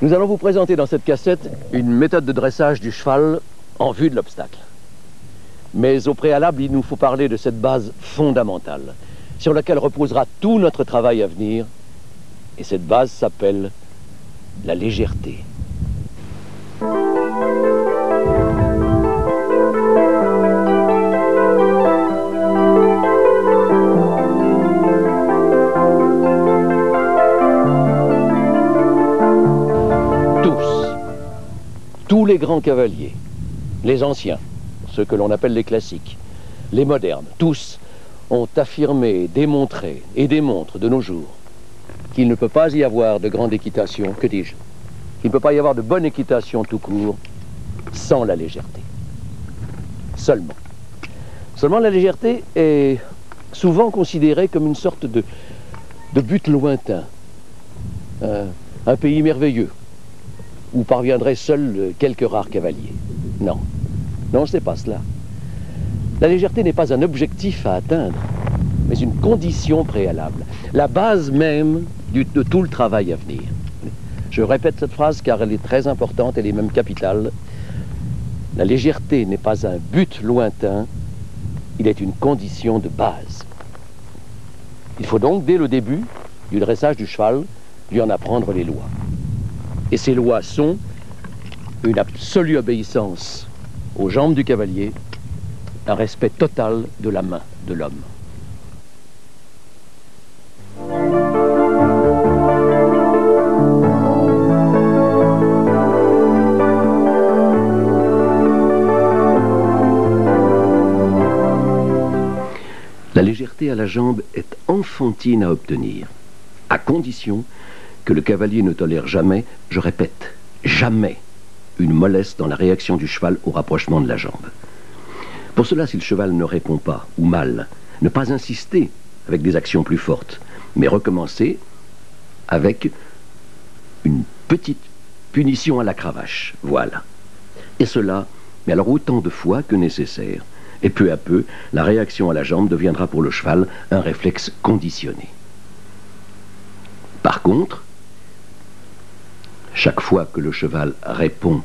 Nous allons vous présenter dans cette cassette une méthode de dressage du cheval en vue de l'obstacle. Mais au préalable, il nous faut parler de cette base fondamentale sur laquelle reposera tout notre travail à venir. Et cette base s'appelle la légèreté. Tous les grands cavaliers, les anciens, ceux que l'on appelle les classiques, les modernes, tous ont affirmé, démontré et démontrent de nos jours qu'il ne peut pas y avoir de grande équitation, que dis-je, qu'il ne peut pas y avoir de bonne équitation tout court sans la légèreté. Seulement. Seulement la légèreté est souvent considérée comme une sorte de but lointain, un pays merveilleux, où parviendraient seuls quelques rares cavaliers. Non, non, ce n'est pas cela. La légèreté n'est pas un objectif à atteindre, mais une condition préalable, la base même de tout le travail à venir. Je répète cette phrase car elle est très importante, elle est même capitale. La légèreté n'est pas un but lointain, il est une condition de base. Il faut donc, dès le début du dressage du cheval, lui en apprendre les lois. Et ces lois sont une absolue obéissance aux jambes du cavalier, un respect total de la main de l'homme. La légèreté à la jambe est enfantine à obtenir, à condition que le cavalier ne tolère jamais, je répète, jamais, une mollesse dans la réaction du cheval au rapprochement de la jambe. Pour cela, si le cheval ne répond pas, ou mal, ne pas insister avec des actions plus fortes, mais recommencer avec une petite punition à la cravache, voilà. Et cela, mais alors autant de fois que nécessaire. Et peu à peu, la réaction à la jambe deviendra pour le cheval un réflexe conditionné. Par contre, chaque fois que le cheval répond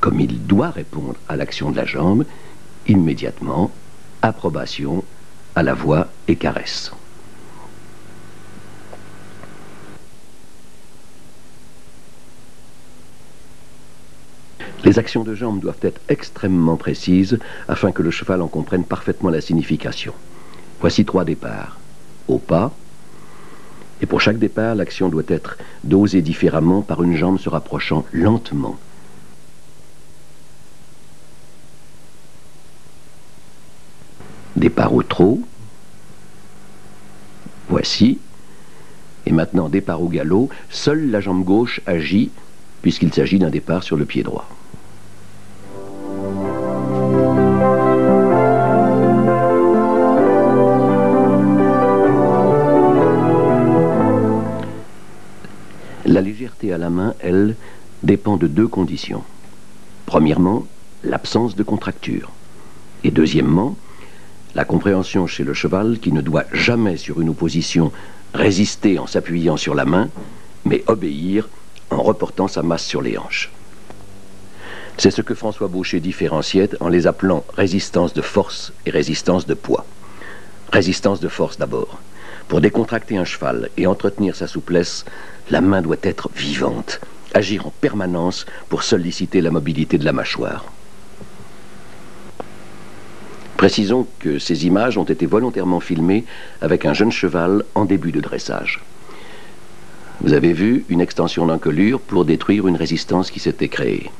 comme il doit répondre à l'action de la jambe, immédiatement, approbation à la voix et caresse. Les actions de jambe doivent être extrêmement précises afin que le cheval en comprenne parfaitement la signification. Voici 3 départs. Au pas. Et pour chaque départ, l'action doit être dosée différemment par une jambe se rapprochant lentement. Départ au trot. Voici. Et maintenant, départ au galop. Seule la jambe gauche agit puisqu'il s'agit d'un départ sur le pied droit. La légèreté à la main, elle, dépend de 2 conditions. Premièrement, l'absence de contracture. Et deuxièmement, la compréhension chez le cheval qui ne doit jamais sur une opposition résister en s'appuyant sur la main, mais obéir en reportant sa masse sur les hanches. C'est ce que François Baucher différenciait en les appelant résistance de force et résistance de poids. Résistance de force d'abord. Pour décontracter un cheval et entretenir sa souplesse, la main doit être vivante, agir en permanence pour solliciter la mobilité de la mâchoire. Précisons que ces images ont été volontairement filmées avec un jeune cheval en début de dressage. Vous avez vu une extension d'encolure pour détruire une résistance qui s'était créée.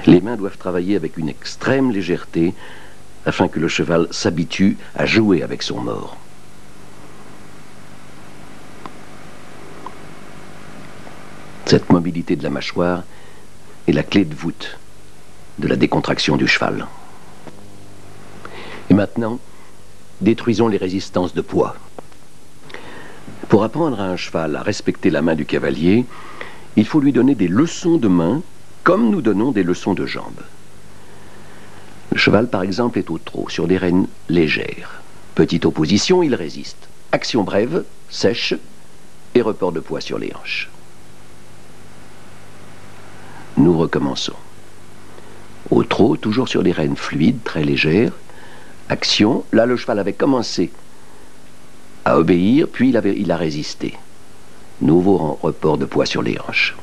Les mains doivent travailler avec une extrême légèreté afin que le cheval s'habitue à jouer avec son mors. Cette mobilité de la mâchoire est la clé de voûte de la décontraction du cheval. Et maintenant, détruisons les résistances de poids. Pour apprendre à un cheval à respecter la main du cavalier, il faut lui donner des leçons de main comme nous donnons des leçons de jambes. Le cheval, par exemple, est au trot, sur des rênes légères. Petite opposition, il résiste. Action brève, sèche, et report de poids sur les hanches. Nous recommençons. Au trot, toujours sur des rênes fluides, très légères. Action, là le cheval avait commencé à obéir, puis il a résisté. Nouveau report de poids sur les hanches.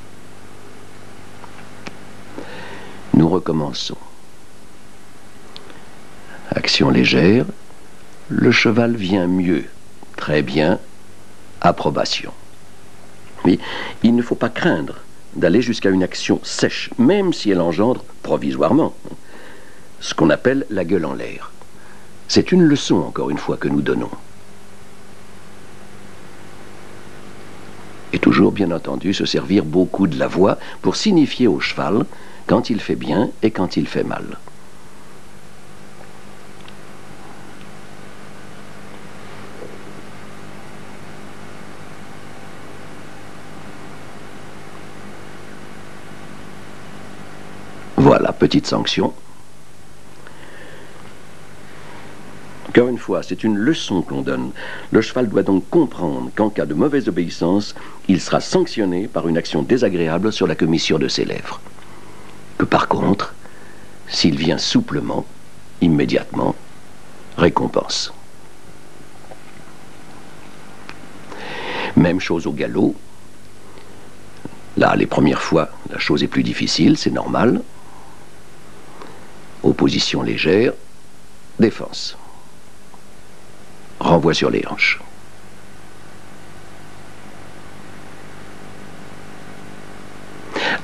Nous recommençons. Action légère, le cheval vient mieux. Très bien, approbation. Mais il ne faut pas craindre d'aller jusqu'à une action sèche, même si elle engendre provisoirement ce qu'on appelle la gueule en l'air. C'est une leçon, encore une fois, que nous donnons. Et toujours, bien entendu, se servir beaucoup de la voix pour signifier au cheval quand il fait bien et quand il fait mal. Voilà, petite sanction. Encore une fois, c'est une leçon qu'on donne. Le cheval doit donc comprendre qu'en cas de mauvaise obéissance, il sera sanctionné par une action désagréable sur la commissure de ses lèvres. Que par contre, s'il vient souplement, immédiatement, récompense. Même chose au galop. Là, les premières fois, la chose est plus difficile, c'est normal. Opposition légère, défense. Renvoi sur les hanches.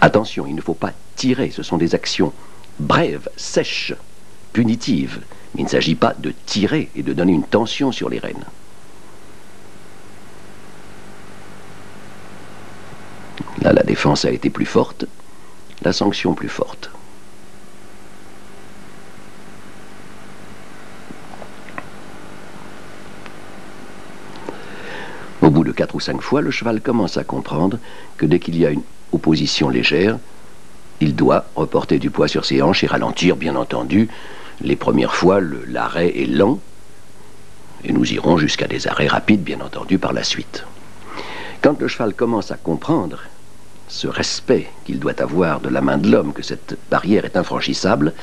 Attention, il ne faut pas tirer, ce sont des actions brèves, sèches, punitives. Il ne s'agit pas de tirer et de donner une tension sur les rênes. Là, la défense a été plus forte, la sanction plus forte. Au bout de 4 ou 5 fois, le cheval commence à comprendre que dès qu'il y a une opposition légère, il doit reporter du poids sur ses hanches et ralentir, bien entendu. Les premières fois, l'arrêt est lent, et nous irons jusqu'à des arrêts rapides, bien entendu, par la suite. Quand le cheval commence à comprendre ce respect qu'il doit avoir de la main de l'homme, que cette barrière est infranchissable,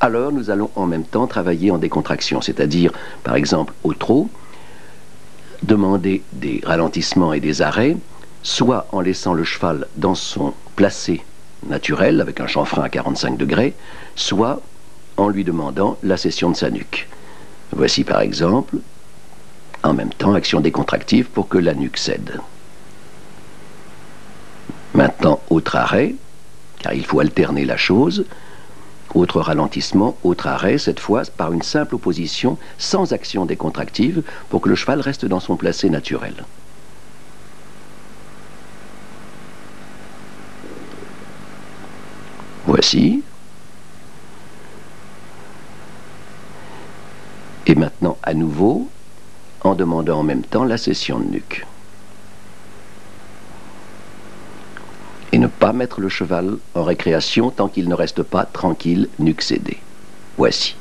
alors nous allons en même temps travailler en décontraction, c'est-à-dire, par exemple, au trot, demander des ralentissements et des arrêts, soit en laissant le cheval dans son placé naturel, avec un chanfrein à 45 degrés, soit en lui demandant la cession de sa nuque. Voici par exemple, en même temps, action décontractive pour que la nuque cède. Maintenant, autre arrêt, car il faut alterner la chose. Autre ralentissement, autre arrêt, cette fois par une simple opposition sans action décontractive pour que le cheval reste dans son placé naturel. Voici. Et maintenant, à nouveau, en demandant en même temps la cession de nuque. Et ne pas mettre le cheval en récréation tant qu'il ne reste pas tranquille, nuque cédée. Voici.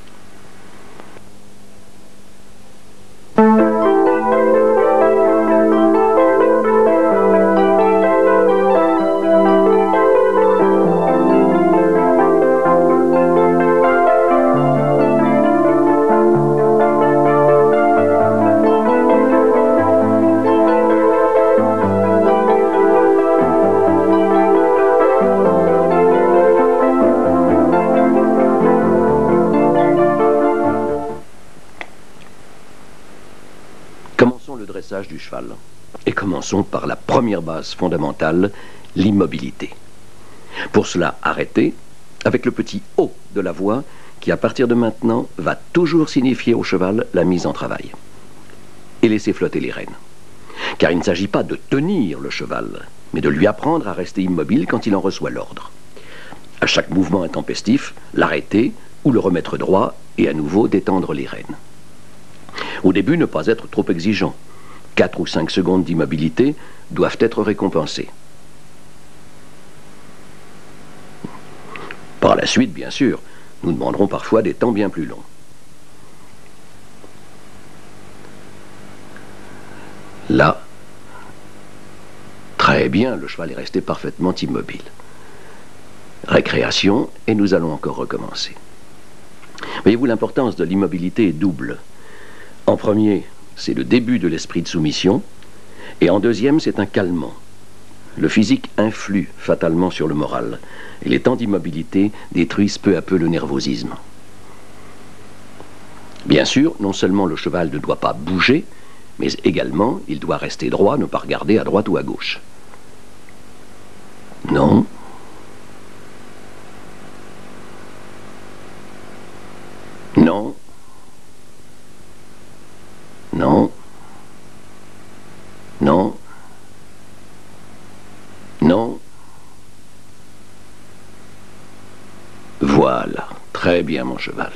Du cheval. Et commençons par la première base fondamentale, l'immobilité. Pour cela, arrêtez avec le petit « O » de la voix qui, à partir de maintenant, va toujours signifier au cheval la mise en travail. Et laissez flotter les rênes. Car il ne s'agit pas de tenir le cheval, mais de lui apprendre à rester immobile quand il en reçoit l'ordre. À chaque mouvement intempestif, l'arrêter ou le remettre droit et à nouveau détendre les rênes. Au début, ne pas être trop exigeant. 4 ou 5 secondes d'immobilité doivent être récompensées. suite, bien sûr, nous demanderons parfois des temps bien plus longs. Là, très bien, le cheval est resté parfaitement immobile. Récréation, et nous allons encore recommencer. Voyez-vous, l'importance de l'immobilité est double. En premier, c'est le début de l'esprit de soumission, et en deuxième, c'est un calmant. Le physique influe fatalement sur le moral, et les temps d'immobilité détruisent peu à peu le nervosisme. Bien sûr, non seulement le cheval ne doit pas bouger, mais également, il doit rester droit, ne pas regarder à droite ou à gauche. Non. Non. Non. Non. Non. Voilà. Très bien, mon cheval.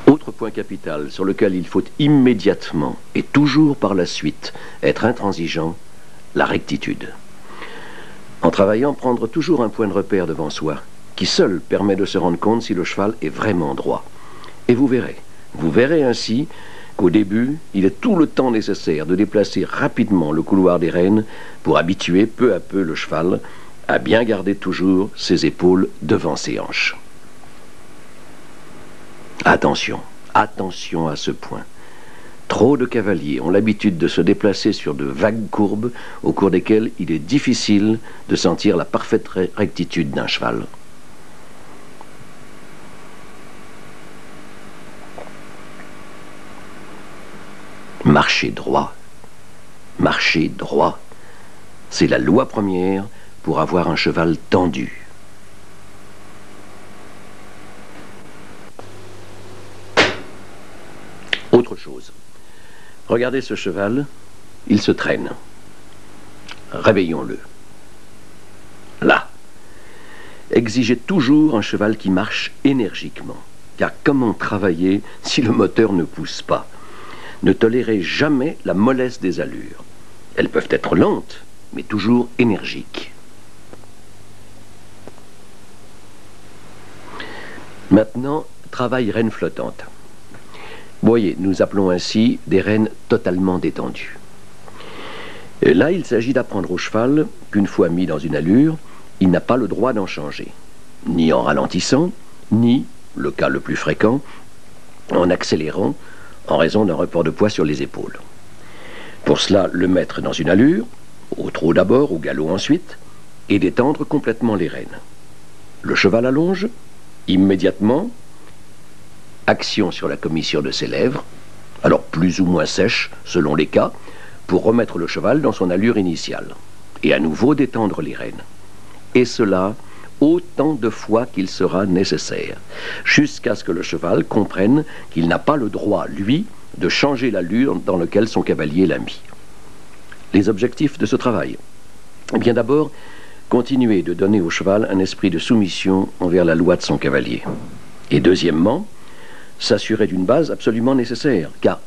Autre point capital sur lequel il faut immédiatement et toujours par la suite être intransigeant, la rectitude. En travaillant, prendre toujours un point de repère devant soi, qui seul permet de se rendre compte si le cheval est vraiment droit. Et vous verrez ainsi qu'au début, il est tout le temps nécessaire de déplacer rapidement le couloir des rênes pour habituer peu à peu le cheval à bien garder toujours ses épaules devant ses hanches. Attention, attention à ce point. Trop de cavaliers ont l'habitude de se déplacer sur de vagues courbes au cours desquelles il est difficile de sentir la parfaite rectitude d'un cheval. Marcher droit, c'est la loi première pour avoir un cheval tendu. Autre chose. Regardez ce cheval, il se traîne. Réveillons-le. Là. Exigez toujours un cheval qui marche énergiquement. Car comment travailler si le moteur ne pousse pas? Ne tolérez jamais la mollesse des allures. Elles peuvent être lentes, mais toujours énergiques. Maintenant, travail rêne flottante. Voyez, nous appelons ainsi des rênes totalement détendues. Et là, il s'agit d'apprendre au cheval qu'une fois mis dans une allure, il n'a pas le droit d'en changer, ni en ralentissant, ni, le cas le plus fréquent, en accélérant en raison d'un report de poids sur les épaules. Pour cela, le mettre dans une allure, au trot d'abord, au galop ensuite, et détendre complètement les rênes. Le cheval allonge, immédiatement, action sur la commissure de ses lèvres, alors plus ou moins sèche selon les cas, pour remettre le cheval dans son allure initiale, et à nouveau détendre les rênes. Et cela autant de fois qu'il sera nécessaire, jusqu'à ce que le cheval comprenne qu'il n'a pas le droit, lui, de changer l'allure dans laquelle son cavalier l'a mis. Les objectifs de ce travail. Eh bien d'abord, continuer de donner au cheval un esprit de soumission envers la loi de son cavalier. Et deuxièmement, s'assurer d'une base absolument nécessaire, car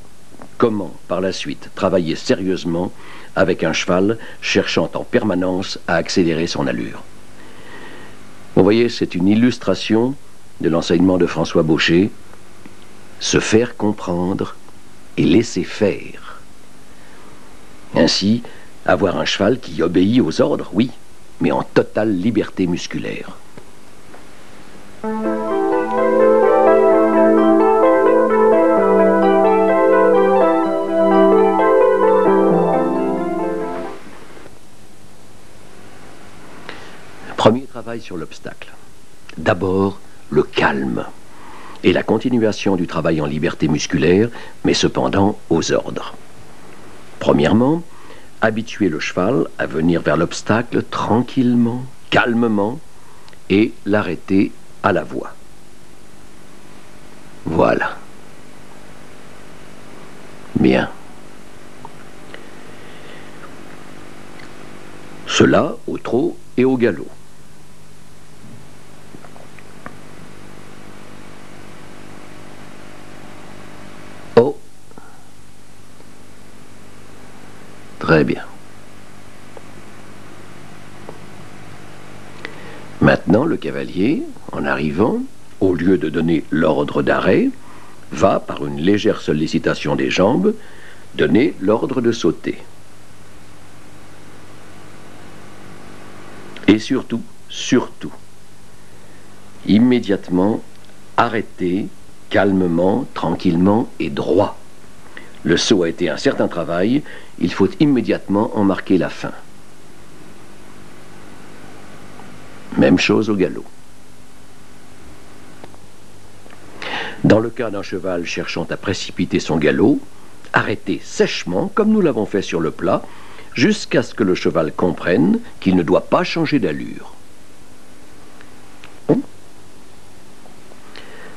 comment, par la suite, travailler sérieusement avec un cheval cherchant en permanence à accélérer son allure? Vous voyez, c'est une illustration de l'enseignement de François Baucher, se faire comprendre et laisser faire. Ainsi, avoir un cheval qui obéit aux ordres, oui, mais en totale liberté musculaire. Premier travail sur l'obstacle. D'abord, le calme et la continuation du travail en liberté musculaire, mais cependant aux ordres. Premièrement, habituer le cheval à venir vers l'obstacle tranquillement, calmement, et l'arrêter à la voix. Voilà. Bien. Cela au trot et au galop. Très bien. Maintenant, le cavalier, en arrivant, au lieu de donner l'ordre d'arrêt, va, par une légère sollicitation des jambes, donner l'ordre de sauter. Et surtout, immédiatement, arrêter, calmement, tranquillement et droit. Le saut a été un certain travail, il faut immédiatement en marquer la fin. Même chose au galop. Dans le cas d'un cheval cherchant à précipiter son galop, arrêtez sèchement, comme nous l'avons fait sur le plat, jusqu'à ce que le cheval comprenne qu'il ne doit pas changer d'allure.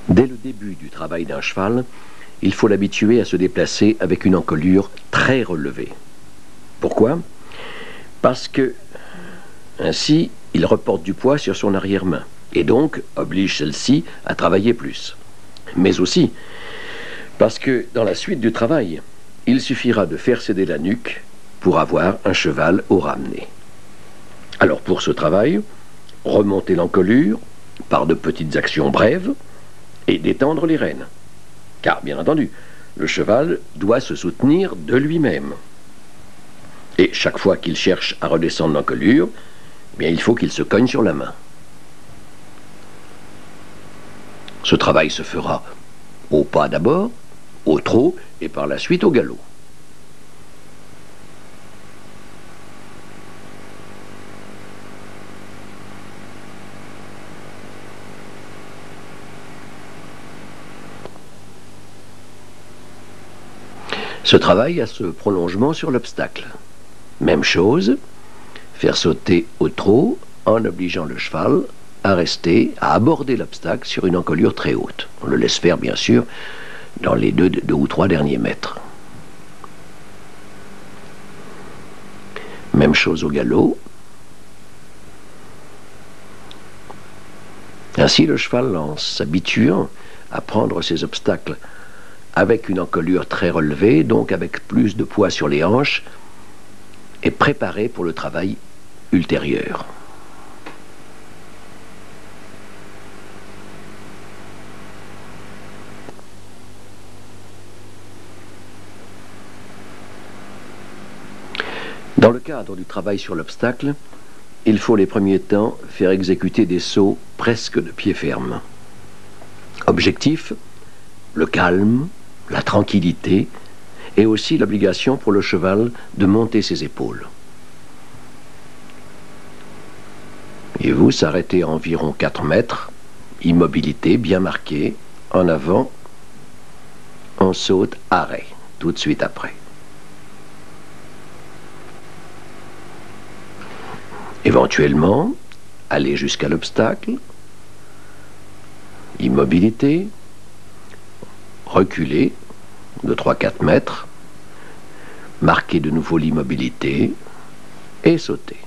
Dès le début du travail d'un cheval, il faut l'habituer à se déplacer avec une encolure très relevée. Pourquoi? Parce que, ainsi, il reporte du poids sur son arrière-main, et donc oblige celle-ci à travailler plus. Mais aussi, parce que dans la suite du travail, il suffira de faire céder la nuque pour avoir un cheval au ramené. Alors pour ce travail, remonter l'encolure par de petites actions brèves et détendre les rênes. Car, bien entendu, le cheval doit se soutenir de lui-même. Et chaque fois qu'il cherche à redescendre l'encolure, bien, il faut qu'il se cogne sur la main. Ce travail se fera au pas d'abord, au trot et par la suite au galop. Ce travail a ce prolongement sur l'obstacle. Même chose, faire sauter au trot en obligeant le cheval à rester, à aborder l'obstacle sur une encolure très haute. On le laisse faire, bien sûr, dans les deux ou trois derniers mètres. Même chose au galop. Ainsi, le cheval, en s'habituant à prendre ces obstacles avec une encolure très relevée, donc avec plus de poids sur les hanches, est préparé pour le travail ultérieur. Dans le cadre du travail sur l'obstacle, il faut les premiers temps faire exécuter des sauts presque de pied ferme. Objectif, le calme, la tranquillité et aussi l'obligation pour le cheval de monter ses épaules. Et vous s'arrêtez à environ 4 mètres, immobilité bien marquée, en avant, on saute, arrêt, tout de suite après. Éventuellement, aller jusqu'à l'obstacle, immobilité, reculer de 3-4 mètres, marquer de nouveau l'immobilité et sauter.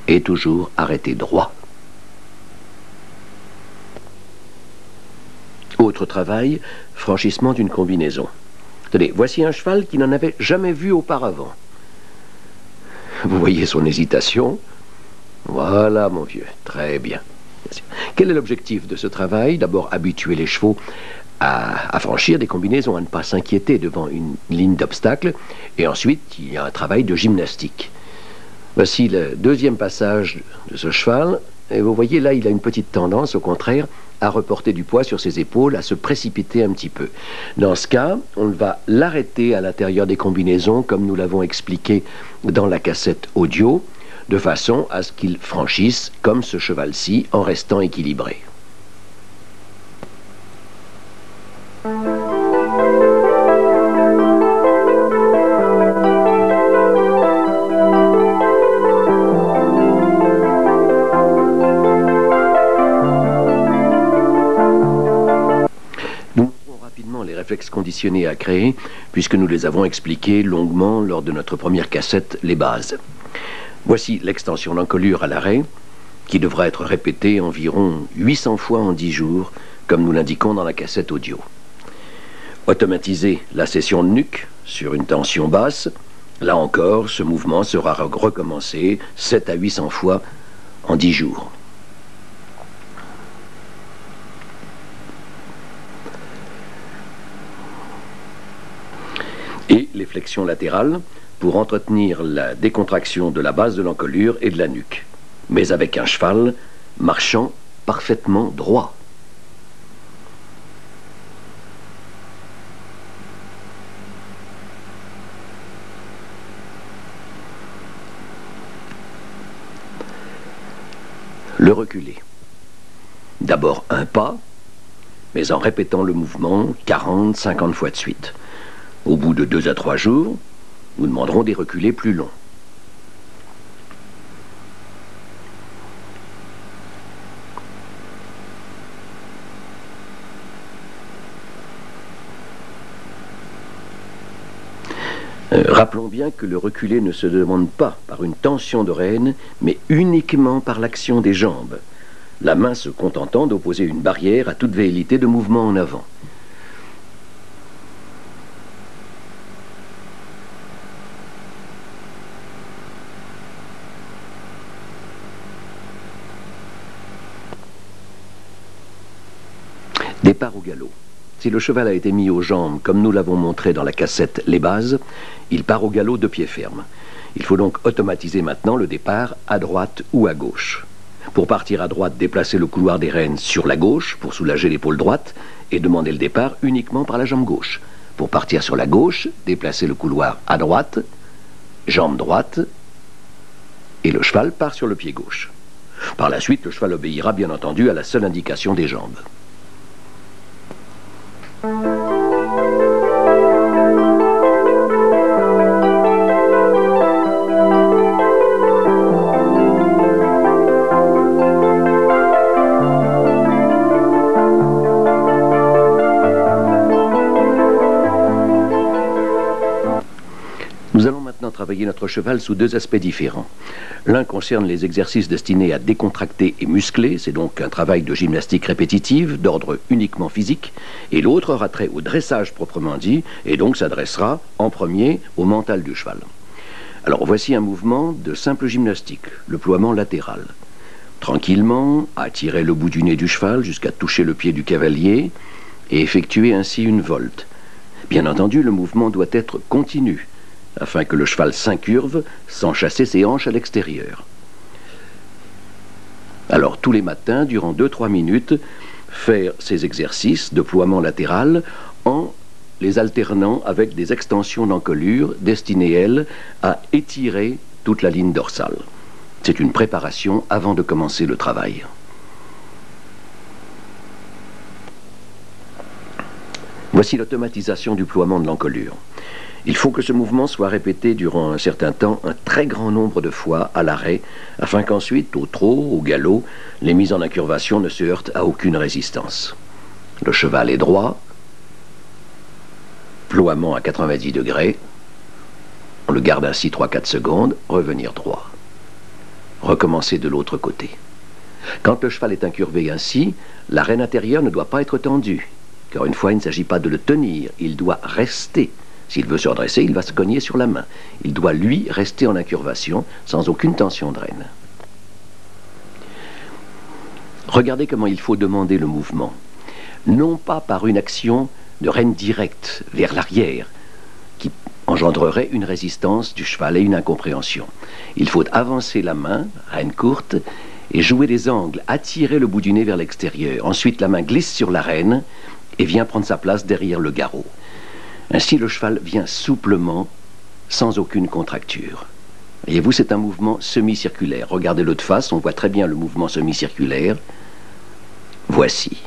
Et toujours arrêter droit. Autre travail, franchissement d'une combinaison. Tenez, voici un cheval qui n'en avait jamais vu auparavant. Vous voyez son hésitation? Voilà, mon vieux, très bien. Quel est l'objectif de ce travail? D'abord, habituer les chevaux à franchir des combinaisons, à ne pas s'inquiéter devant une ligne d'obstacle. Et ensuite, il y a un travail de gymnastique. Voici le deuxième passage de ce cheval. Et vous voyez, là, il a une petite tendance, au contraire, à reporter du poids sur ses épaules, à se précipiter un petit peu. Dans ce cas, on va l'arrêter à l'intérieur des combinaisons, comme nous l'avons expliqué dans la cassette audio, de façon à ce qu'il franchisse comme ce cheval-ci en restant équilibré. Réflexes conditionnés à créer, puisque nous les avons expliqués longuement lors de notre première cassette, les bases. Voici l'extension d'encolure à l'arrêt, qui devra être répétée environ 800 fois en 10 jours, comme nous l'indiquons dans la cassette audio. Automatiser la session de nuque, sur une tension basse. Là encore, ce mouvement sera recommencé 700 à 800 fois en 10 jours. Et les flexions latérales pour entretenir la décontraction de la base de l'encolure et de la nuque, mais avec un cheval marchant parfaitement droit. Le reculer. D'abord un pas, mais en répétant le mouvement 40, 50 fois de suite. Au bout de 2 à 3 jours, nous demanderons des reculés plus longs. Rappelons bien que le reculé ne se demande pas par une tension de rêne, mais uniquement par l'action des jambes, la main se contentant d'opposer une barrière à toute velléité de mouvement en avant. Départ au galop. Si le cheval a été mis aux jambes, comme nous l'avons montré dans la cassette Les Bases, il part au galop de pied ferme. Il faut donc automatiser maintenant le départ à droite ou à gauche. Pour partir à droite, déplacer le couloir des rênes sur la gauche pour soulager l'épaule droite et demander le départ uniquement par la jambe gauche. Pour partir sur la gauche, déplacer le couloir à droite, jambe droite, et le cheval part sur le pied gauche. Par la suite, le cheval obéira bien entendu à la seule indication des jambes. Nous allons maintenant travailler notre cheval sous 2 aspects différents. L'un concerne les exercices destinés à décontracter et muscler, c'est donc un travail de gymnastique répétitive, d'ordre uniquement physique, et l'autre aura trait au dressage proprement dit, et donc s'adressera en premier au mental du cheval. Alors voici un mouvement de simple gymnastique, le ploiement latéral. Tranquillement, attirer le bout du nez du cheval jusqu'à toucher le pied du cavalier, et effectuer ainsi une volte. Bien entendu, le mouvement doit être continu, afin que le cheval s'incurve sans chasser ses hanches à l'extérieur. Alors tous les matins, durant 2-3 minutes, faire ces exercices de ploiement latéral en les alternant avec des extensions d'encolure destinées, elles, à étirer toute la ligne dorsale. C'est une préparation avant de commencer le travail. Voici l'automatisation du ploiement de l'encolure. Il faut que ce mouvement soit répété durant un certain temps, un très grand nombre de fois à l'arrêt, afin qu'ensuite, au trot, au galop, les mises en incurvation ne se heurtent à aucune résistance. Le cheval est droit, ploiement à 90 degrés, on le garde ainsi 3-4 secondes, revenir droit. Recommencer de l'autre côté. Quand le cheval est incurvé ainsi, la rêne intérieure ne doit pas être tendue, car une fois, il ne s'agit pas de le tenir, il doit rester. S'il veut se redresser, il va se cogner sur la main. Il doit, lui, rester en incurvation, sans aucune tension de rêne. Regardez comment il faut demander le mouvement. Non pas par une action de rêne directe vers l'arrière, qui engendrerait une résistance du cheval et une incompréhension. Il faut avancer la main, rêne courte, et jouer des angles, attirer le bout du nez vers l'extérieur. Ensuite, la main glisse sur la rêne et vient prendre sa place derrière le garrot. Ainsi, le cheval vient souplement, sans aucune contracture. Voyez-vous, c'est un mouvement semi-circulaire. Regardez-le de face, on voit très bien le mouvement semi-circulaire. Voici.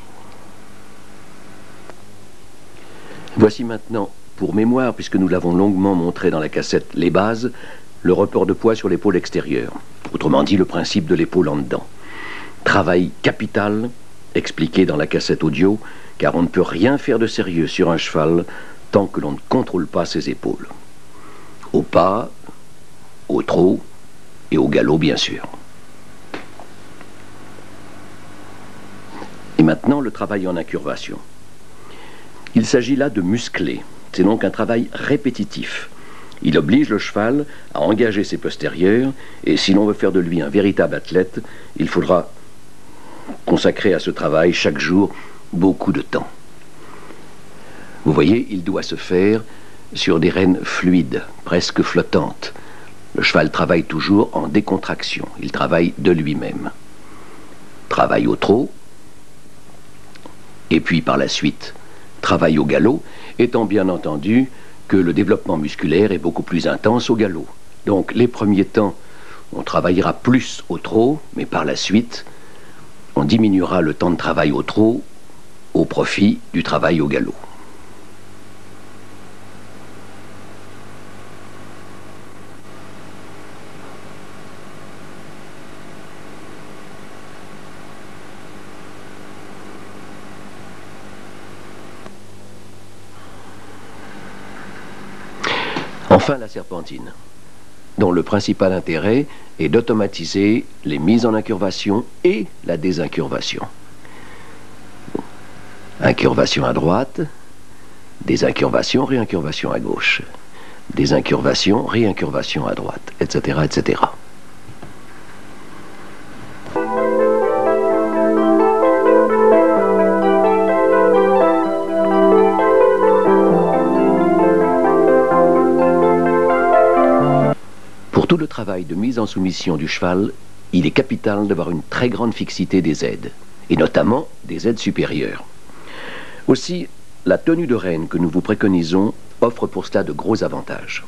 Voici maintenant, pour mémoire, puisque nous l'avons longuement montré dans la cassette Les Bases, le report de poids sur l'épaule extérieure. Autrement dit, le principe de l'épaule en dedans. Travail capital, expliqué dans la cassette audio, car on ne peut rien faire de sérieux sur un cheval tant que l'on ne contrôle pas ses épaules. Au pas, au trot et au galop, bien sûr. Et maintenant, le travail en incurvation. Il s'agit là de muscler, C'est donc un travail répétitif. Il oblige le cheval à engager ses postérieurs, et si l'on veut faire de lui un véritable athlète, il faudra consacrer à ce travail chaque jour beaucoup de temps. Vous voyez, il doit se faire sur des rênes fluides, presque flottantes. Le cheval travaille toujours en décontraction, il travaille de lui-même. Travail au trot, et puis par la suite, travail au galop, étant bien entendu que le développement musculaire est beaucoup plus intense au galop. Donc les premiers temps, on travaillera plus au trot, mais par la suite, on diminuera le temps de travail au trot au profit du travail au galop. Enfin, la serpentine, dont le principal intérêt est d'automatiser les mises en incurvation et la désincurvation. Incurvation à droite, désincurvation, réincurvation à gauche. Désincurvation, réincurvation à droite, etc., etc. Pour tout le travail de mise en soumission du cheval, il est capital d'avoir une très grande fixité des aides, et notamment des aides supérieures. Aussi, la tenue de rêne que nous vous préconisons offre pour cela de gros avantages.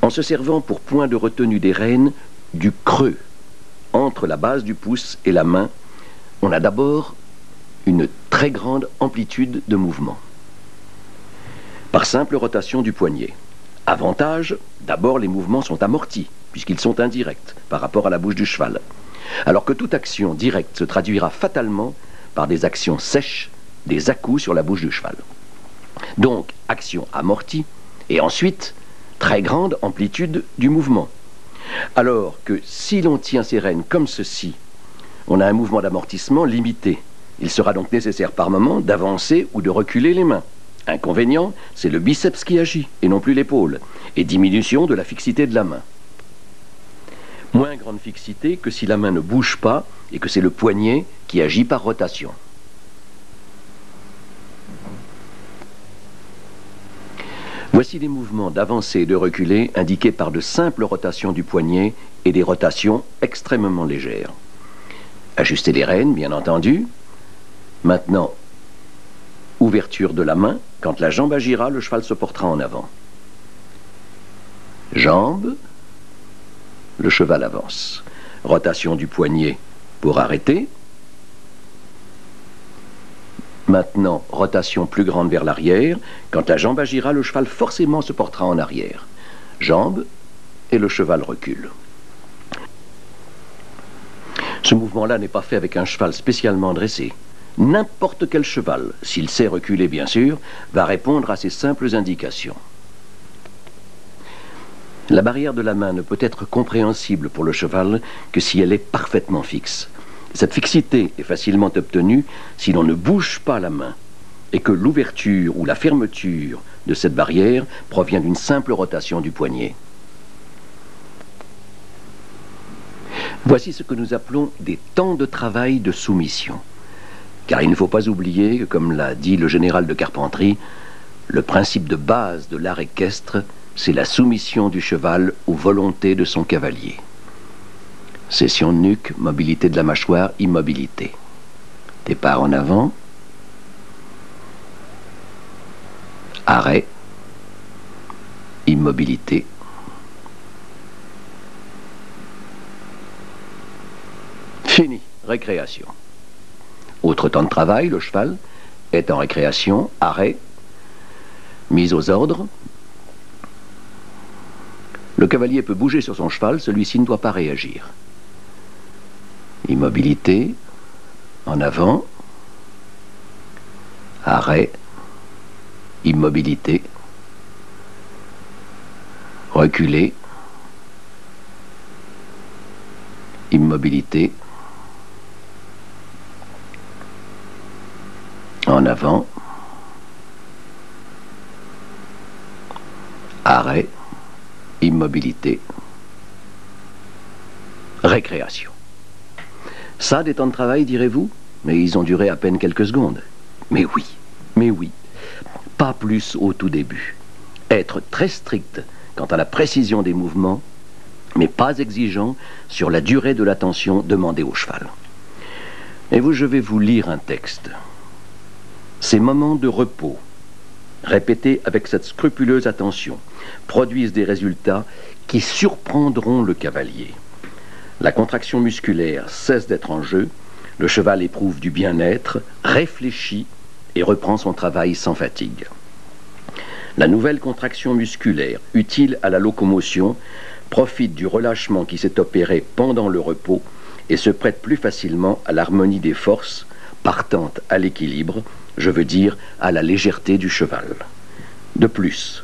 En se servant pour point de retenue des rênes du creux entre la base du pouce et la main, on a d'abord une très grande amplitude de mouvement, par simple rotation du poignet. Avantage, d'abord les mouvements sont amortis, puisqu'ils sont indirects par rapport à la bouche du cheval, alors que toute action directe se traduira fatalement par des actions sèches, des à-coups sur la bouche du cheval. Donc, action amortie, et ensuite, très grande amplitude du mouvement. Alors que si l'on tient ses rênes comme ceci, on a un mouvement d'amortissement limité. Il sera donc nécessaire par moment d'avancer ou de reculer les mains. Inconvénient, c'est le biceps qui agit, et non plus l'épaule, et diminution de la fixité de la main. Moins grande fixité que si la main ne bouge pas, et que c'est le poignet qui agit par rotation. Voici les mouvements d'avancer et de reculer indiqués par de simples rotations du poignet et des rotations extrêmement légères. Ajuster les rênes, bien entendu. Maintenant, ouverture de la main. Quand la jambe agira, le cheval se portera en avant. Jambe, le cheval avance. Rotation du poignet pour arrêter. Maintenant, rotation plus grande vers l'arrière. Quand la jambe agira, le cheval forcément se portera en arrière. Jambe, et le cheval recule. Ce mouvement-là n'est pas fait avec un cheval spécialement dressé. N'importe quel cheval, s'il sait reculer bien sûr, va répondre à ces simples indications. La barrière de la main ne peut être compréhensible pour le cheval que si elle est parfaitement fixe. Cette fixité est facilement obtenue si l'on ne bouge pas la main et que l'ouverture ou la fermeture de cette barrière provient d'une simple rotation du poignet. Voici ce que nous appelons des temps de travail de soumission. Car il ne faut pas oublier que, comme l'a dit le général de Carpentry, le principe de base de l'art équestre, c'est la soumission du cheval aux volontés de son cavalier. Cession de nuque, mobilité de la mâchoire, immobilité. Départ en avant. Arrêt. Immobilité. Fini. Récréation. Autre temps de travail, le cheval est en récréation, arrêt, mise aux ordres. Le cavalier peut bouger sur son cheval, celui-ci ne doit pas réagir. Immobilité, en avant, arrêt, immobilité, reculer, immobilité, en avant, immobilité. Récréation. Ça, des temps de travail, direz-vous? Mais ils ont duré à peine quelques secondes. Mais oui, pas plus au tout début. Être très strict quant à la précision des mouvements, mais pas exigeant sur la durée de l'attention demandée au cheval. Et je vais vous lire un texte. Ces moments de repos, répétés avec cette scrupuleuse attention, produisent des résultats qui surprendront le cavalier. La contraction musculaire cesse d'être en jeu, le cheval éprouve du bien-être, réfléchit et reprend son travail sans fatigue. La nouvelle contraction musculaire, utile à la locomotion, profite du relâchement qui s'est opéré pendant le repos et se prête plus facilement à l'harmonie des forces, partant à l'équilibre, je veux dire à la légèreté du cheval. De plus,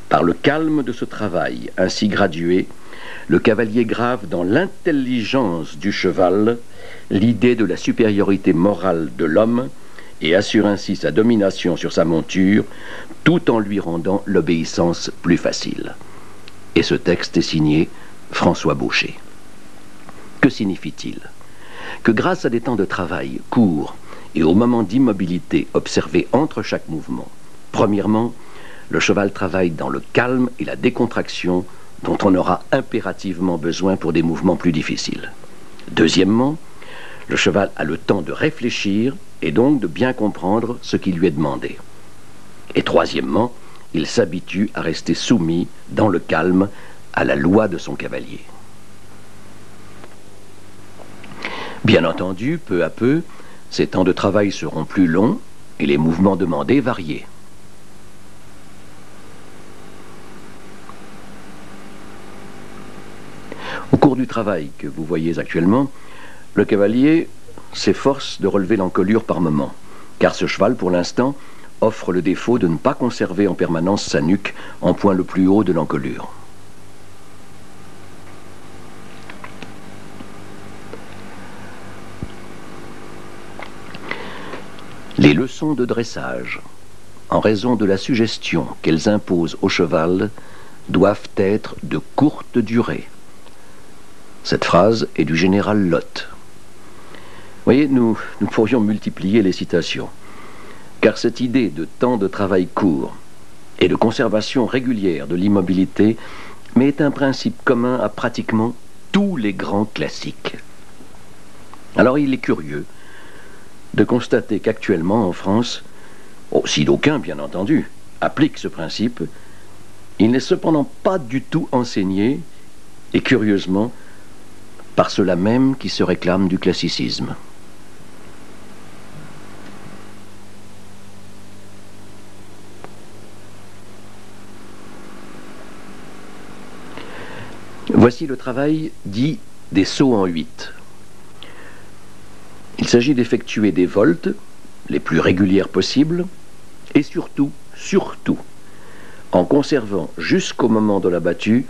par le calme de ce travail ainsi gradué, le cavalier grave dans l'intelligence du cheval l'idée de la supériorité morale de l'homme et assure ainsi sa domination sur sa monture, tout en lui rendant l'obéissance plus facile. Et ce texte est signé François Baucher. Que signifie-t-il? Que grâce à des temps de travail courts et aux moments d'immobilité observés entre chaque mouvement, premièrement, le cheval travaille dans le calme et la décontraction dont on aura impérativement besoin pour des mouvements plus difficiles. Deuxièmement, le cheval a le temps de réfléchir et donc de bien comprendre ce qui lui est demandé. Et troisièmement, il s'habitue à rester soumis, dans le calme, à la loi de son cavalier. Bien entendu, peu à peu, ces temps de travail seront plus longs et les mouvements demandés variés. Au cours du travail que vous voyez actuellement, le cavalier s'efforce de relever l'encolure par moment, car ce cheval, pour l'instant, offre le défaut de ne pas conserver en permanence sa nuque en point le plus haut de l'encolure. Les leçons de dressage, en raison de la suggestion qu'elles imposent au cheval, doivent être de courte durée. Cette phrase est du général Lott. Voyez, nous pourrions multiplier les citations, car cette idée de temps de travail court et de conservation régulière de l'immobilité est un principe commun à pratiquement tous les grands classiques. Alors il est curieux de constater qu'actuellement en France, si d'aucuns bien entendu appliquent ce principe, il n'est cependant pas du tout enseigné, et curieusement, par ceux-là même qui se réclament du classicisme. Voici le travail dit des sauts en 8. Il s'agit d'effectuer des voltes les plus régulières possibles et surtout, en conservant jusqu'au moment de la battue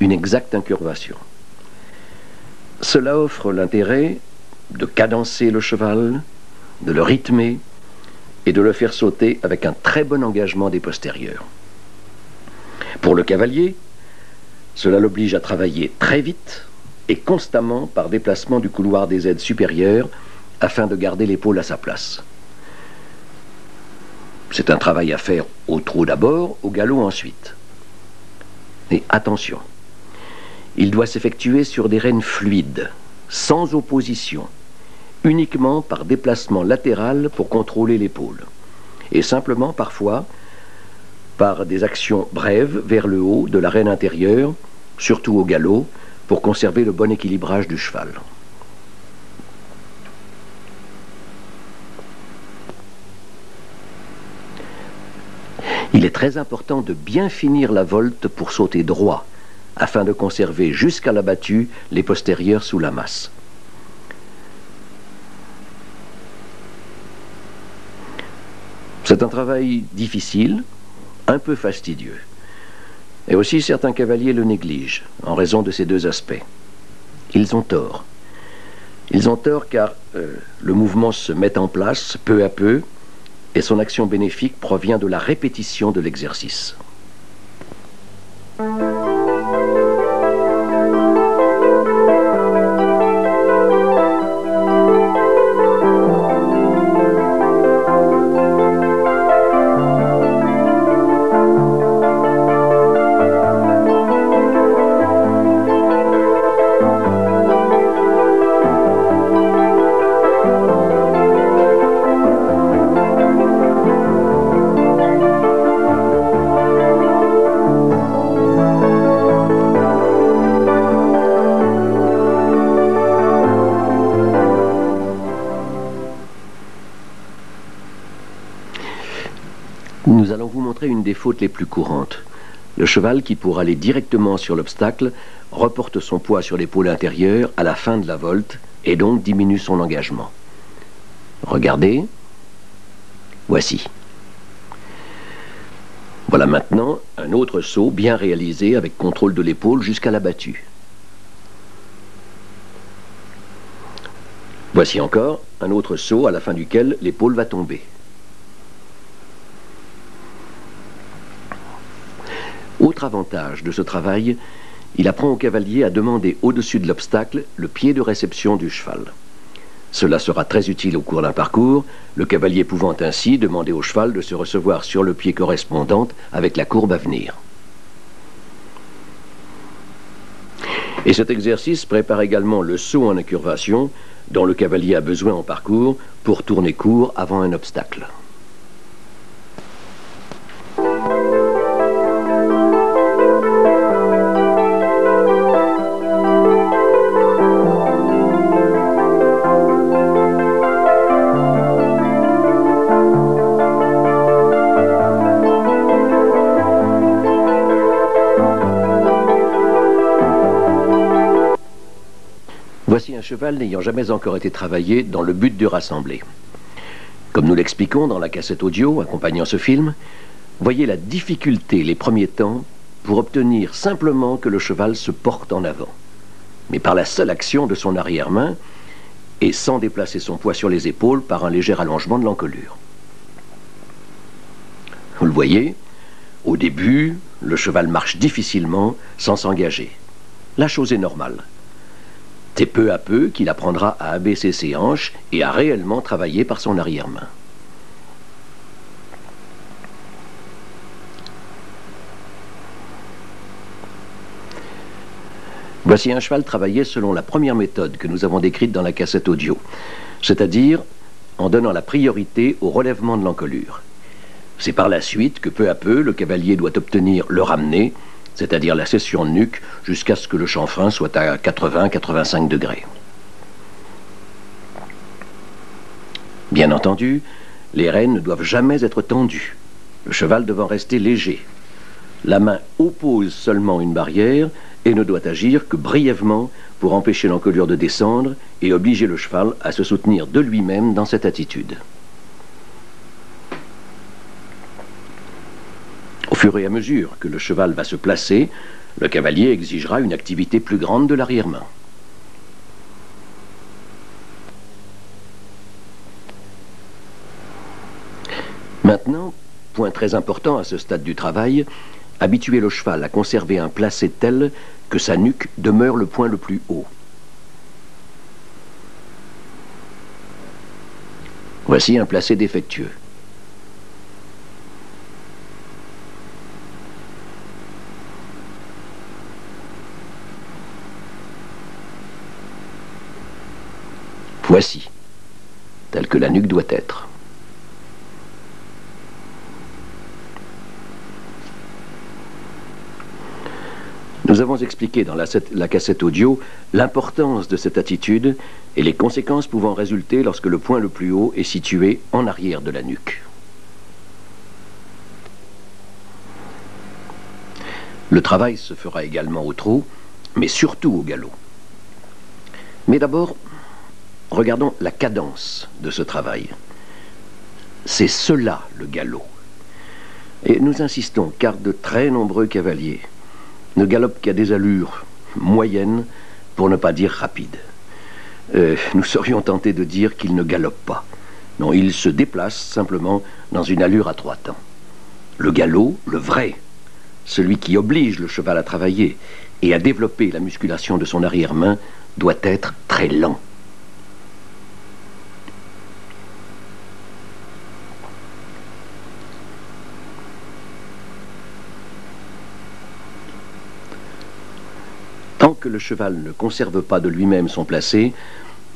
une exacte incurvation. Cela offre l'intérêt de cadencer le cheval, de le rythmer et de le faire sauter avec un très bon engagement des postérieurs. Pour le cavalier, cela l'oblige à travailler très vite et constamment par déplacement du couloir des aides supérieures afin de garder l'épaule à sa place. C'est un travail à faire au trot d'abord, au galop ensuite. Et attention, il doit s'effectuer sur des rênes fluides, sans opposition, uniquement par déplacement latéral pour contrôler l'épaule, et simplement parfois par des actions brèves vers le haut de la rêne intérieure, surtout au galop, pour conserver le bon équilibrage du cheval. Il est très important de bien finir la volte pour sauter droit, afin de conserver jusqu'à la battue les postérieurs sous la masse. C'est un travail difficile, un peu fastidieux. Et aussi certains cavaliers le négligent, en raison de ces deux aspects. Ils ont tort. Ils ont tort car le mouvement se met en place peu à peu, et son action bénéfique provient de la répétition de l'exercice. Nous allons vous montrer une des fautes les plus courantes. Le cheval qui, pour aller directement sur l'obstacle, reporte son poids sur l'épaule intérieure à la fin de la volte et donc diminue son engagement. Regardez. Voici. Voilà maintenant un autre saut bien réalisé avec contrôle de l'épaule jusqu'à la battue. Voici encore un autre saut à la fin duquel l'épaule va tomber. Autre avantage de ce travail, il apprend au cavalier à demander au-dessus de l'obstacle le pied de réception du cheval. Cela sera très utile au cours d'un parcours, le cavalier pouvant ainsi demander au cheval de se recevoir sur le pied correspondant avec la courbe à venir. Et cet exercice prépare également le saut en incurvation dont le cavalier a besoin en parcours pour tourner court avant un obstacle. Voici un cheval n'ayant jamais encore été travaillé dans le but de rassembler. Comme nous l'expliquons dans la cassette audio accompagnant ce film, voyez la difficulté les premiers temps pour obtenir simplement que le cheval se porte en avant. Mais par la seule action de son arrière-main et sans déplacer son poids sur les épaules par un léger allongement de l'encolure. Vous le voyez, au début, le cheval marche difficilement sans s'engager. La chose est normale. C'est peu à peu qu'il apprendra à abaisser ses hanches et à réellement travailler par son arrière-main. Voici un cheval travaillé selon la première méthode que nous avons décrite dans la cassette audio, c'est-à-dire en donnant la priorité au relèvement de l'encolure. C'est par la suite que peu à peu le cavalier doit obtenir le ramener, c'est-à-dire la session de nuque, jusqu'à ce que le chanfrein soit à 80-85 degrés. Bien entendu, les rênes ne doivent jamais être tendues, le cheval devant rester léger. La main oppose seulement une barrière et ne doit agir que brièvement pour empêcher l'encolure de descendre et obliger le cheval à se soutenir de lui-même dans cette attitude. Au fur et à mesure que le cheval va se placer, le cavalier exigera une activité plus grande de l'arrière-main. Maintenant, point très important à ce stade du travail, habituer le cheval à conserver un placé tel que sa nuque demeure le point le plus haut. Voici un placé défectueux. Voici, tel que la nuque doit être. Nous avons expliqué dans la cassette audio l'importance de cette attitude et les conséquences pouvant résulter lorsque le point le plus haut est situé en arrière de la nuque. Le travail se fera également au trot, mais surtout au galop. Mais d'abord, regardons la cadence de ce travail. C'est cela le galop. Et nous insistons, car de très nombreux cavaliers ne galopent qu'à des allures moyennes, pour ne pas dire rapides. Nous serions tentés de dire qu'ils ne galopent pas. Non, ils se déplacent simplement dans une allure à 3 temps. Le galop, le vrai, celui qui oblige le cheval à travailler et à développer la musculation de son arrière-main, doit être très lent. Tant que le cheval ne conserve pas de lui-même son placé,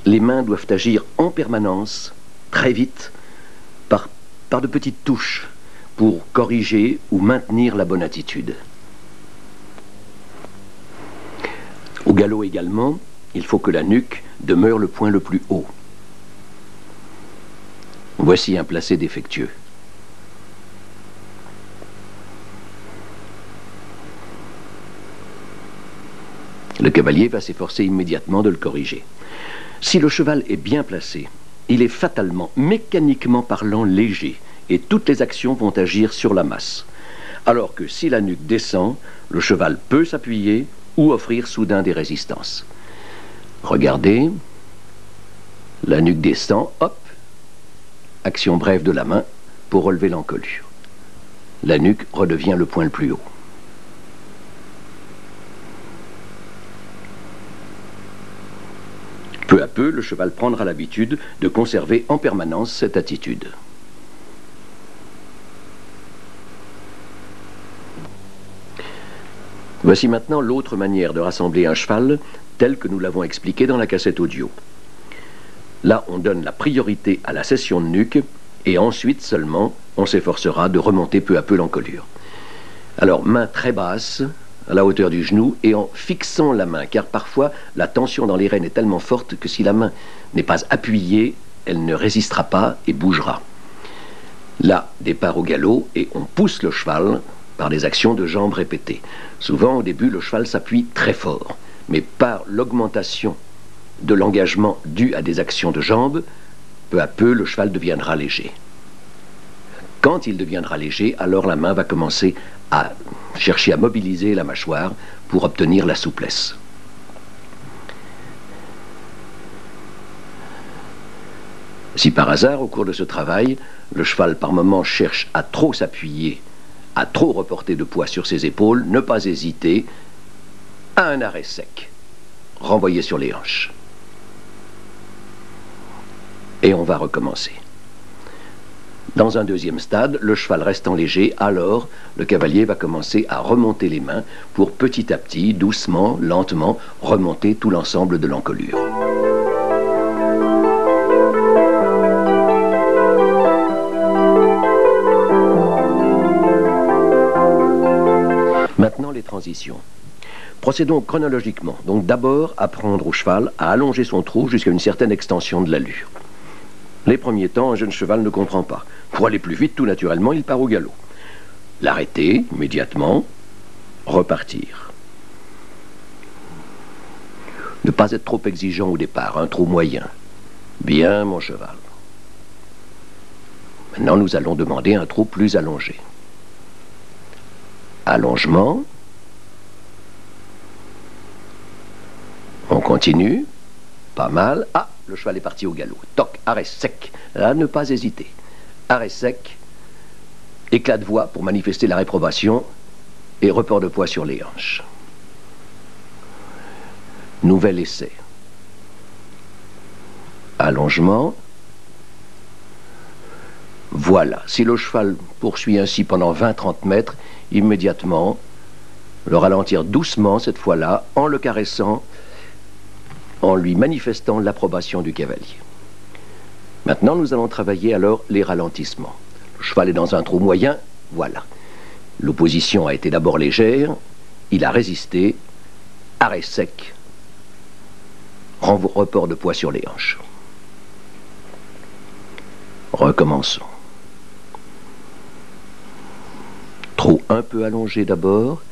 les mains doivent agir en permanence, très vite, par de petites touches, pour corriger ou maintenir la bonne attitude. Au galop également, il faut que la nuque demeure le point le plus haut. Voici un placé défectueux. Le cavalier va s'efforcer immédiatement de le corriger. Si le cheval est bien placé, il est fatalement, mécaniquement parlant, léger, et toutes les actions vont agir sur la masse. Alors que si la nuque descend, le cheval peut s'appuyer ou offrir soudain des résistances. Regardez, la nuque descend, hop, action brève de la main pour relever l'encolure. La nuque redevient le point le plus haut. Peu à peu, le cheval prendra l'habitude de conserver en permanence cette attitude. Voici maintenant l'autre manière de rassembler un cheval, telle que nous l'avons expliqué dans la cassette audio. Là, on donne la priorité à la session de nuque, et ensuite seulement, on s'efforcera de remonter peu à peu l'encolure. Alors, main très basse, à la hauteur du genou, et en fixant la main, car parfois la tension dans les rênes est tellement forte que si la main n'est pas appuyée, elle ne résistera pas et bougera. Là, départ au galop, et on pousse le cheval par des actions de jambes répétées. Souvent, au début, le cheval s'appuie très fort, mais par l'augmentation de l'engagement dû à des actions de jambes, peu à peu, le cheval deviendra léger. Quand il deviendra léger, alors la main va commencer à chercher à mobiliser la mâchoire pour obtenir la souplesse. Si par hasard, au cours de ce travail, le cheval par moments cherche à trop s'appuyer, à trop reporter de poids sur ses épaules, ne pas hésiter à un arrêt sec, renvoyer sur les hanches. Et on va recommencer. Dans un deuxième stade, le cheval restant léger, alors le cavalier va commencer à remonter les mains pour petit à petit, doucement, lentement, remonter tout l'ensemble de l'encolure. Maintenant les transitions. Procédons chronologiquement. Donc d'abord apprendre au cheval à allonger son trot jusqu'à une certaine extension de l'allure. Les premiers temps, un jeune cheval ne comprend pas. Pour aller plus vite, tout naturellement, il part au galop. L'arrêter immédiatement, repartir. Ne pas être trop exigeant au départ, un trot moyen. Bien, mon cheval. Maintenant, nous allons demander un trot plus allongé. Allongement. On continue. Pas mal. Ah, le cheval est parti au galop. Toc, arrêt sec. Là, ne pas hésiter. Arrêt sec. Éclat de voix pour manifester la réprobation. Et report de poids sur les hanches. Nouvel essai. Allongement. Voilà. Si le cheval poursuit ainsi pendant 20-30 mètres, immédiatement, le ralentir doucement cette fois-là, en le caressant, en lui manifestant l'approbation du cavalier. Maintenant, nous allons travailler alors les ralentissements. Le cheval est dans un trot moyen, voilà. L'opposition a été d'abord légère, il a résisté, arrêt sec, report de poids sur les hanches. Recommençons. Trot un peu allongé d'abord,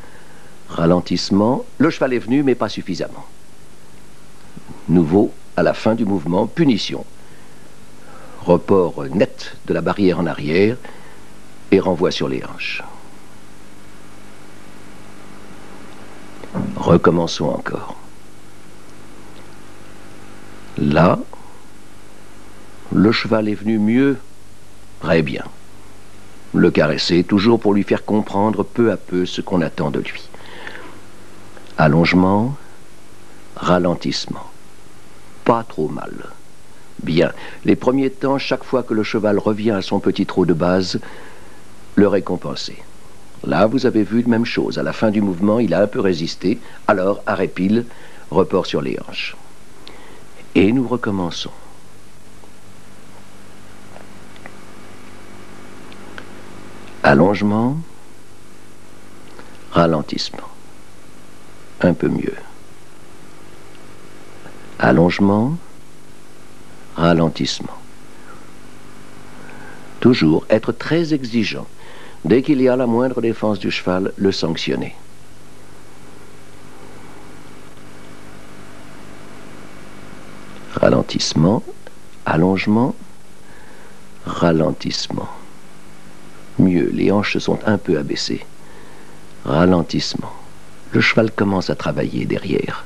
ralentissement, le cheval est venu mais pas suffisamment. Nouveau, à la fin du mouvement, punition. Report net de la barrière en arrière et renvoi sur les hanches. Recommençons encore. Là, le cheval est venu mieux. Très bien. Le caresser, toujours pour lui faire comprendre peu à peu ce qu'on attend de lui. Allongement, ralentissement. Pas trop mal. Bien. Les premiers temps, chaque fois que le cheval revient à son petit trot de base, le récompenser. Là, vous avez vu la même chose. À la fin du mouvement, il a un peu résisté. Alors, arrêt pile, report sur les hanches. Et nous recommençons. Allongement, ralentissement. Un peu mieux. Allongement, ralentissement. Toujours être très exigeant. Dès qu'il y a la moindre défense du cheval, le sanctionner. Ralentissement, allongement, ralentissement. Mieux, les hanches se sont un peu abaissées. Ralentissement. Le cheval commence à travailler derrière.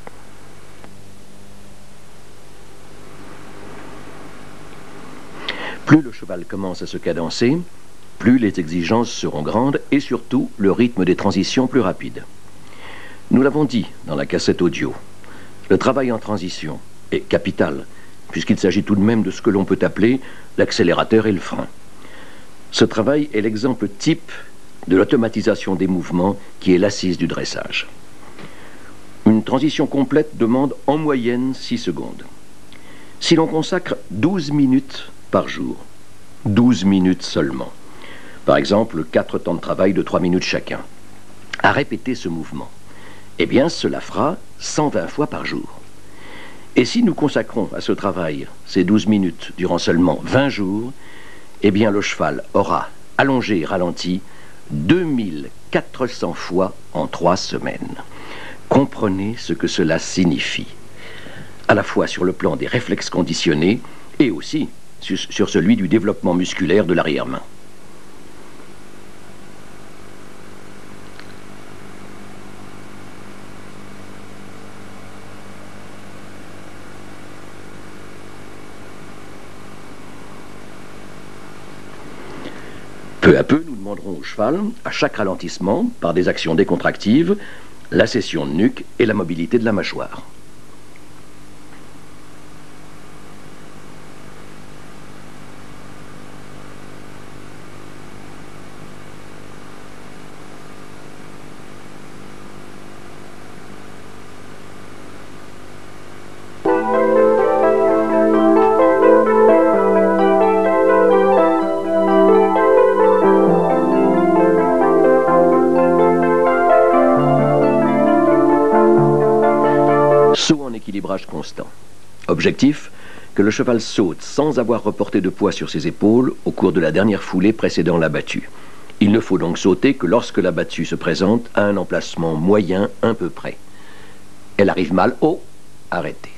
Plus le cheval commence à se cadencer, plus les exigences seront grandes et surtout le rythme des transitions plus rapide. Nous l'avons dit dans la cassette audio, le travail en transition est capital, puisqu'il s'agit tout de même de ce que l'on peut appeler l'accélérateur et le frein. Ce travail est l'exemple type de l'automatisation des mouvements qui est l'assise du dressage. Une transition complète demande en moyenne 6 secondes. Si l'on consacre 12 minutes par jour, 12 minutes seulement, par exemple 4 temps de travail de 3 minutes chacun, à répéter ce mouvement, eh bien cela fera 120 fois par jour. Et si nous consacrons à ce travail ces 12 minutes durant seulement 20 jours, eh bien le cheval aura allongé et ralenti 2400 fois en 3 semaines. Comprenez ce que cela signifie, à la fois sur le plan des réflexes conditionnés et aussi sur celui du développement musculaire de l'arrière-main. Peu à peu, nous demanderons au cheval, à chaque ralentissement, par des actions décontractives, la cession de nuque et la mobilité de la mâchoire. Saut en équilibrage constant. Objectif, que le cheval saute sans avoir reporté de poids sur ses épaules au cours de la dernière foulée précédant la battue. Il ne faut donc sauter que lorsque la battue se présente à un emplacement moyen un peu près. Elle arrive mal, oh, arrêtez.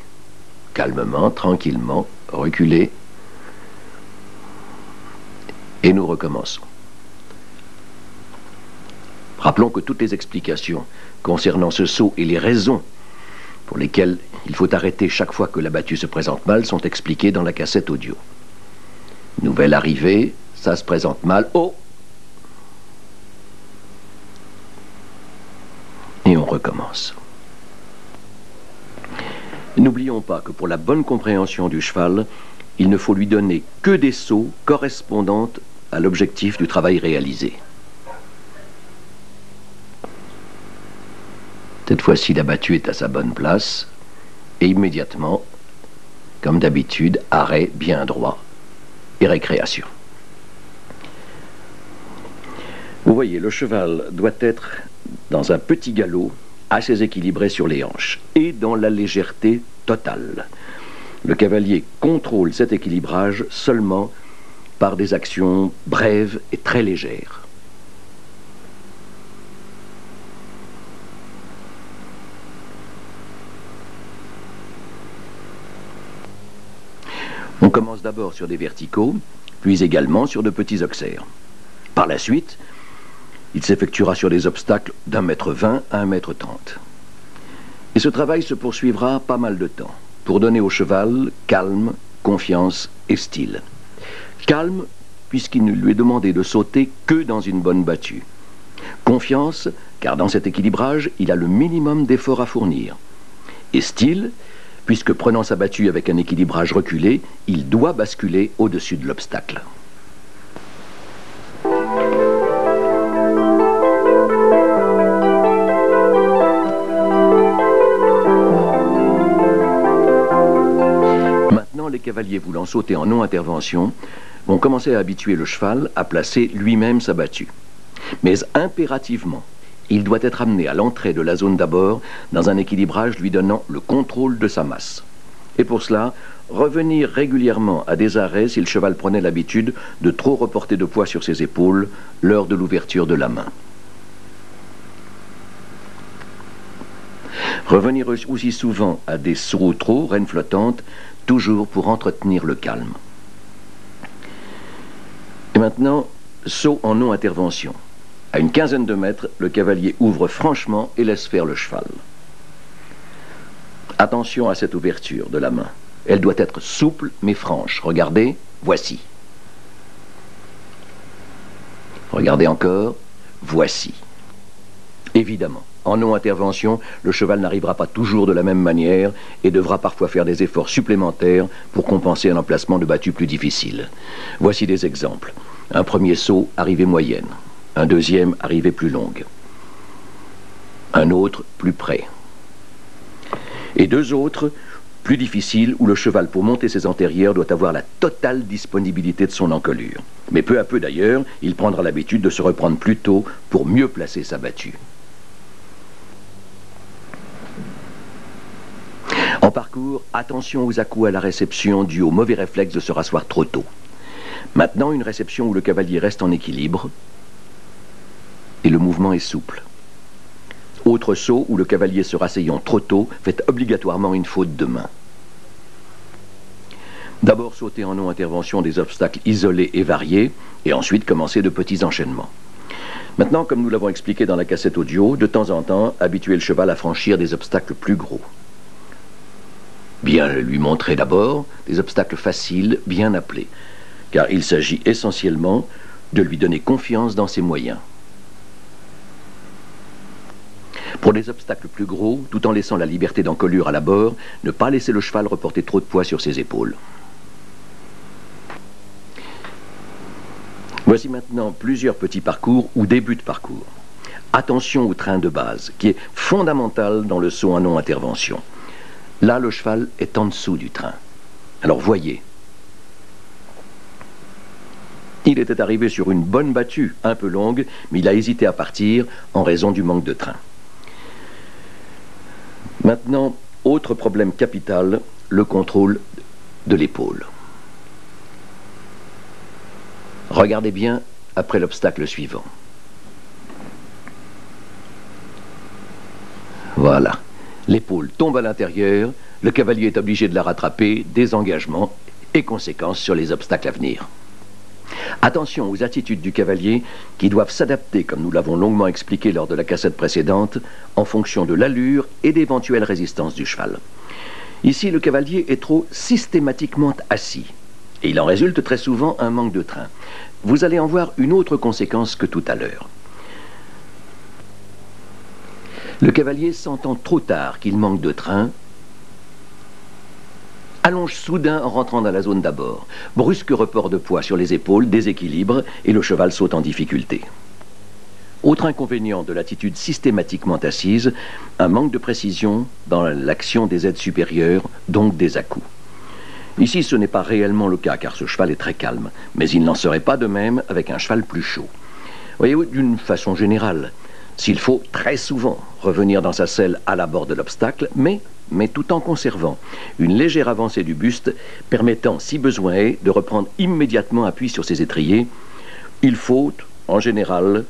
Calmement, tranquillement, reculez. Et nous recommençons. Rappelons que toutes les explications concernant ce saut et les raisons pour lesquelles il faut arrêter chaque fois que la battue se présente mal sont expliquées dans la cassette audio. Nouvelle arrivée, ça se présente mal, oh! Et on recommence. N'oublions pas que pour la bonne compréhension du cheval, il ne faut lui donner que des sauts correspondants à l'objectif du travail réalisé. Cette fois-ci, la battue est à sa bonne place et immédiatement, comme d'habitude, arrêt bien droit et récréation. Vous voyez, le cheval doit être dans un petit galop assez équilibré sur les hanches et dans la légèreté totale. Le cavalier contrôle cet équilibrage seulement par des actions brèves et très légères. On commence d'abord sur des verticaux, puis également sur de petits auxerres. Par la suite, il s'effectuera sur des obstacles d'1,20 m à 1,30 m. Et ce travail se poursuivra pas mal de temps, pour donner au cheval calme, confiance et style. Calme, puisqu'il ne lui est demandé de sauter que dans une bonne battue. Confiance, car dans cet équilibrage, il a le minimum d'efforts à fournir. Et style, puisque prenant sa battue avec un équilibrage reculé, il doit basculer au-dessus de l'obstacle. Maintenant, les cavaliers voulant sauter en non-intervention vont commencer à habituer le cheval à placer lui-même sa battue. Mais impérativement, il doit être amené à l'entrée de la zone d'abord dans un équilibrage lui donnant le contrôle de sa masse. Et pour cela, revenir régulièrement à des arrêts si le cheval prenait l'habitude de trop reporter de poids sur ses épaules lors de l'ouverture de la main. Revenir aussi souvent à des sauts trop, reines flottantes, toujours pour entretenir le calme. Et maintenant, saut en non-intervention. À une quinzaine de mètres, le cavalier ouvre franchement et laisse faire le cheval. Attention à cette ouverture de la main. Elle doit être souple mais franche. Regardez, voici. Regardez encore, voici. Évidemment, en non-intervention, le cheval n'arrivera pas toujours de la même manière et devra parfois faire des efforts supplémentaires pour compenser un emplacement de battue plus difficile. Voici des exemples. Un premier saut, arrivée moyenne. Un deuxième, arrivée plus longue. Un autre, plus près. Et deux autres, plus difficiles, où le cheval, pour monter ses antérieures, doit avoir la totale disponibilité de son encolure. Mais peu à peu d'ailleurs, il prendra l'habitude de se reprendre plus tôt pour mieux placer sa battue. En parcours, attention aux à-coups à la réception dus au mauvais réflexe de se rasseoir trop tôt. Maintenant, une réception où le cavalier reste en équilibre et le mouvement est souple. Autre saut où le cavalier se rasseyant trop tôt fait obligatoirement une faute de main. D'abord sauter en non-intervention des obstacles isolés et variés, et ensuite commencer de petits enchaînements. Maintenant, comme nous l'avons expliqué dans la cassette audio, de temps en temps, habituer le cheval à franchir des obstacles plus gros. Bien lui montrer d'abord des obstacles faciles, bien appelés, car il s'agit essentiellement de lui donner confiance dans ses moyens. Pour des obstacles plus gros, tout en laissant la liberté d'encolure à l'abord, ne pas laisser le cheval reporter trop de poids sur ses épaules. Voici maintenant plusieurs petits parcours ou débuts de parcours. Attention au train de base, qui est fondamental dans le saut en non-intervention. Là, le cheval est en dessous du train. Alors voyez. Il était arrivé sur une bonne battue, un peu longue, mais il a hésité à partir en raison du manque de train. Maintenant, autre problème capital, le contrôle de l'épaule. Regardez bien après l'obstacle suivant. Voilà. L'épaule tombe à l'intérieur, le cavalier est obligé de la rattraper, désengagement et conséquences sur les obstacles à venir. Attention aux attitudes du cavalier qui doivent s'adapter, comme nous l'avons longuement expliqué lors de la cassette précédente, en fonction de l'allure et d'éventuelles résistances du cheval. Ici, le cavalier est trop systématiquement assis et il en résulte très souvent un manque de train. Vous allez en voir une autre conséquence que tout à l'heure. Le cavalier, sentant trop tard qu'il manque de train, allonge soudain en rentrant dans la zone d'abord. Brusque report de poids sur les épaules, déséquilibre, et le cheval saute en difficulté. Autre inconvénient de l'attitude systématiquement assise, un manque de précision dans l'action des aides supérieures, donc des à-coups. Ici, ce n'est pas réellement le cas, car ce cheval est très calme, mais il n'en serait pas de même avec un cheval plus chaud. Voyez-vous, d'une façon générale, s'il faut très souvent revenir dans sa selle à l'abord de l'obstacle, mais tout en conservant une légère avancée du buste permettant, si besoin est, de reprendre immédiatement appui sur ses étriers, il faut, en général,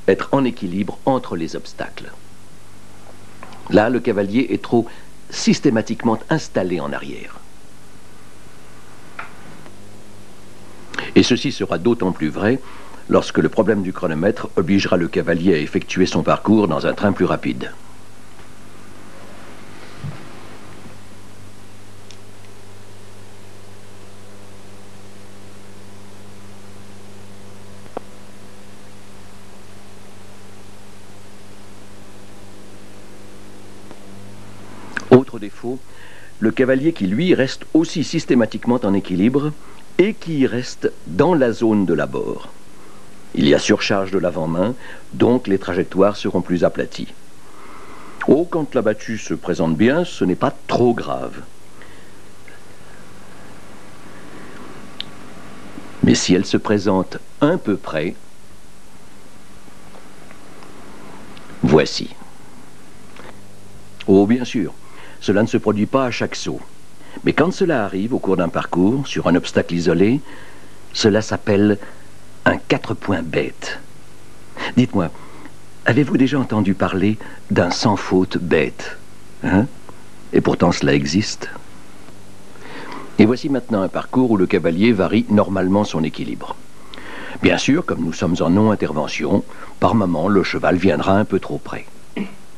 être en équilibre entre les obstacles. Là, le cavalier est trop systématiquement installé en arrière. Et ceci sera d'autant plus vrai lorsque le problème du chronomètre obligera le cavalier à effectuer son parcours dans un train plus rapide. Autre défaut, le cavalier qui lui reste aussi systématiquement en équilibre et qui reste dans la zone de l'abord. Il y a surcharge de l'avant-main, donc les trajectoires seront plus aplaties. Oh, quand la battue se présente bien, ce n'est pas trop grave. Mais si elle se présente un peu près, voici. Oh, bien sûr, cela ne se produit pas à chaque saut. Mais quand cela arrive au cours d'un parcours, sur un obstacle isolé, cela s'appelle un 4 points bête. Dites-moi, avez-vous déjà entendu parler d'un sans faute bête, hein? Et pourtant cela existe. Et voici maintenant un parcours où le cavalier varie normalement son équilibre. Bien sûr, comme nous sommes en non-intervention, par moments le cheval viendra un peu trop près.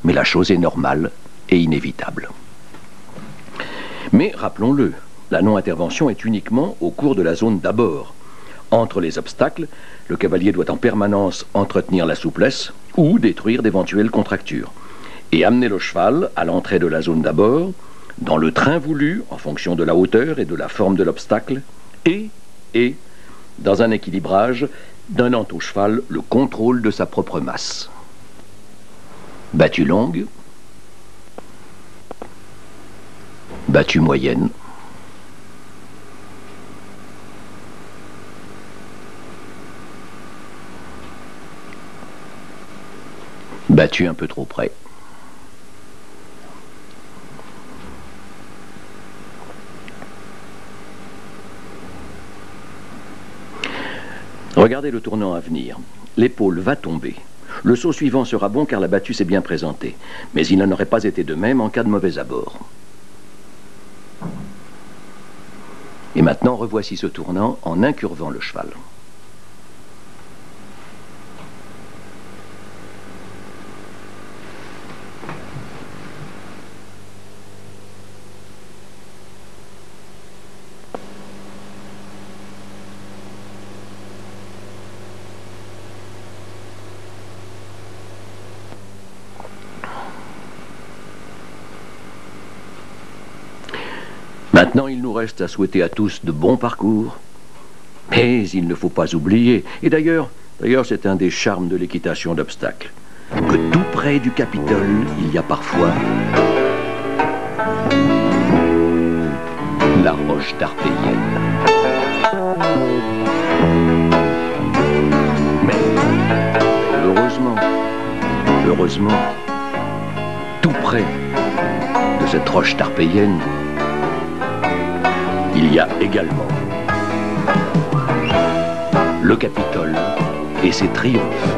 Mais la chose est normale et inévitable. Mais rappelons-le, la non-intervention est uniquement au cours de la zone d'abord. Entre les obstacles, le cavalier doit en permanence entretenir la souplesse ou détruire d'éventuelles contractures. Et amener le cheval à l'entrée de la zone d'abord, dans le train voulu, en fonction de la hauteur et de la forme de l'obstacle, et, dans un équilibrage, donnant au cheval le contrôle de sa propre masse. Battue longue, battue moyenne, battue un peu trop près. Regardez le tournant à venir. L'épaule va tomber. Le saut suivant sera bon car la battue s'est bien présentée. Mais il n'en aurait pas été de même en cas de mauvais abord. Et maintenant, revoici ce tournant en incurvant le cheval. Maintenant, il nous reste à souhaiter à tous de bons parcours. Mais il ne faut pas oublier, et d'ailleurs, c'est un des charmes de l'équitation d'obstacles, que tout près du Capitole, il y a parfois la roche tarpéienne. Mais heureusement, tout près de cette roche tarpéienne, il y a également le Capitole et ses triomphes.